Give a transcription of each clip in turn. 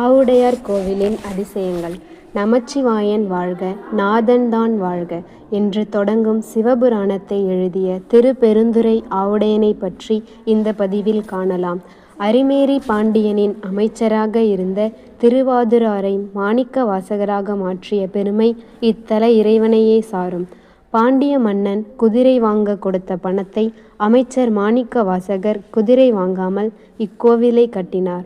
ஆவுடையார் கோவிலின் அதிசயங்கள். நமச்சிவாயன் வாழ்க, நாதன்தான் வாழ்க என்று தொடங்கும் சிவபுராணத்தை எழுதிய திருப்பெருந்துறை ஆவுடையனைப் பற்றி இந்த பதிவில் காணலாம். அரிமேரி பாண்டியனின் அமைச்சராக இருந்த திருவாதுராரை மாணிக்க வாசகராக மாற்றிய பெருமை இத்தல இறைவனையே சாரும். பாண்டிய மன்னன் குதிரை வாங்க கொடுத்த பணத்தை அமைச்சர் மாணிக்க வாசகர் குதிரை வாங்காமல் இக்கோவிலை கட்டினார்.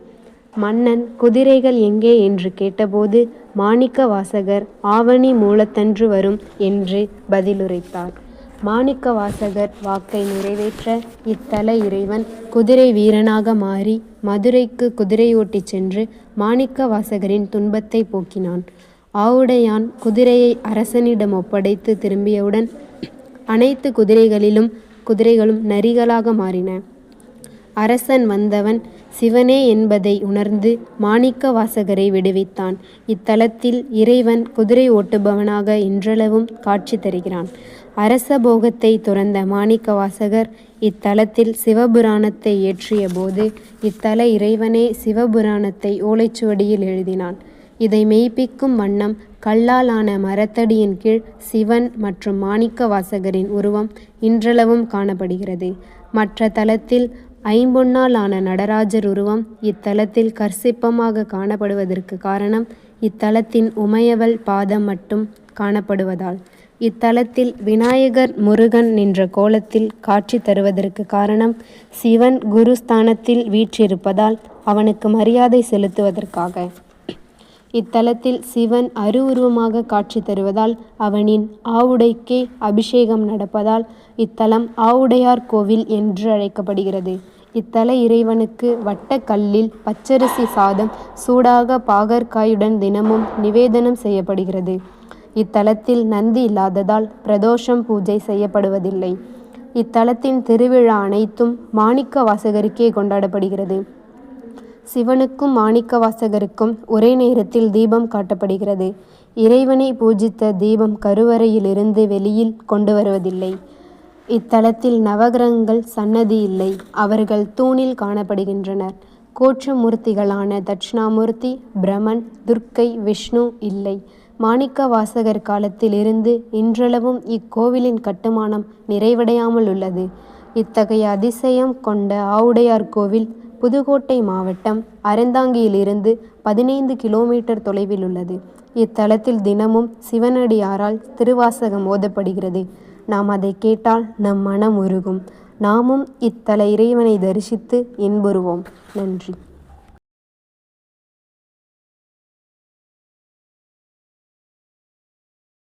மன்னன் குதிரைகள் எங்கே என்று கேட்டபோது மாணிக்க வாசகர் ஆவணி மூலத்தன்று வரும் என்று பதிலுரைத்தார். மாணிக்க வாசகர் வாக்கை நிறைவேற்ற இத்தல இறைவன் குதிரை வீரனாக மாறி மதுரைக்கு குதிரையோட்டிச் சென்று மாணிக்க வாசகரின் துன்பத்தை போக்கினான். ஆவுடையான் குதிரையை அரசனிடம் ஒப்படைத்து திரும்பியவுடன் அனைத்து குதிரைகளும் நரிகளாக மாறின. அரசன் வந்தவன் சிவனே என்பதை உணர்ந்து மாணிக்க வாசகரை விடுவித்தான். இத்தலத்தில் இறைவன் குதிரை ஓட்டுபவனாக இன்றளவும் காட்சி தருகிறான். அரச போகத்தை துறந்த மாணிக்க வாசகர் இத்தலத்தில் சிவபுராணத்தை இயற்றிய போது இத்தல இறைவனே சிவபுராணத்தை ஓலைச்சுவடியில் எழுதினான். இதை மெய்ப்பிக்கும் வண்ணம் கல்லால் ஆன மரத்தடியின் கீழ் சிவன் மற்றும் மாணிக்க வாசகரின் உருவம் இன்றளவும் காணப்படுகிறது. மற்ற தலத்தில் ஐம்பொன்னால் ஆன நடராஜர் உருவம் இத்தலத்தில் கற்சிற்பமாக காணப்படுவதற்கு காரணம் இத்தலத்தின் உமையவள் பாதம் மட்டும் காணப்படுவதால். இத்தலத்தில் விநாயகர் முருகன் நின்ற கோலத்தில் காட்சி தருவதற்கு காரணம் சிவன் குருஸ்தானத்தில் வீற்றிருப்பதால் அவனுக்கு மரியாதை செலுத்துவதற்காக. இத்தலத்தில் சிவன் உருவமாக காட்சி தருவதால் அவனின் ஆவுடைக்கே அபிஷேகம் நடப்பதால் இத்தலம் ஆவுடையார் கோவில் என்று அழைக்கப்படுகிறது. இத்தல இறைவனுக்கு வட்டக்கல்லில் பச்சரிசி சாதம் சூடாக பாகற்காயுடன் தினமும் நிவேதனம் செய்யப்படுகிறது. இத்தலத்தில் நந்தி இல்லாததால் பிரதோஷம் பூஜை செய்யப்படுவதில்லை. இத்தலத்தின் திருவிழா அனைத்தும் மாணிக்க வாசகருக்கே கொண்டாடப்படுகிறது. சிவனுக்கும் மாணிக்க வாசகருக்கும் ஒரே நேரத்தில் தீபம் காட்டப்படுகிறது. இறைவனை பூஜித்த தீபம் கருவறையிலிருந்து வெளியில் கொண்டு வருவதில்லை. இத்தலத்தில் நவகிரகங்கள் சன்னதி இல்லை, அவர்கள் தூணில் காணப்படுகின்றனர். கோட்சமூர்த்திகளான தட்சிணாமூர்த்தி, பிரமன், துர்க்கை, விஷ்ணு இல்லை. மாணிக்க வாசகர் காலத்தில் இருந்து இன்றளவும் இக்கோவிலின் கட்டுமானம் நிறைவடையாமல் உள்ளது. இத்தகைய அதிசயம் கொண்ட ஆவுடையார் கோவில் புதுக்கோட்டை மாவட்டம் அறந்தாங்கியிலிருந்து 15 கிலோமீட்டர் தொலைவில் உள்ளது. இத்தலத்தில் தினமும் சிவனடியாரால் திருவாசகம் ஓதப்படுகிறது. நாம் அதை கேட்டால் நம் மனம் உருகும். நாமும் இத்தல இறைவனை தரிசித்து இன்புறுவோம். நன்றி.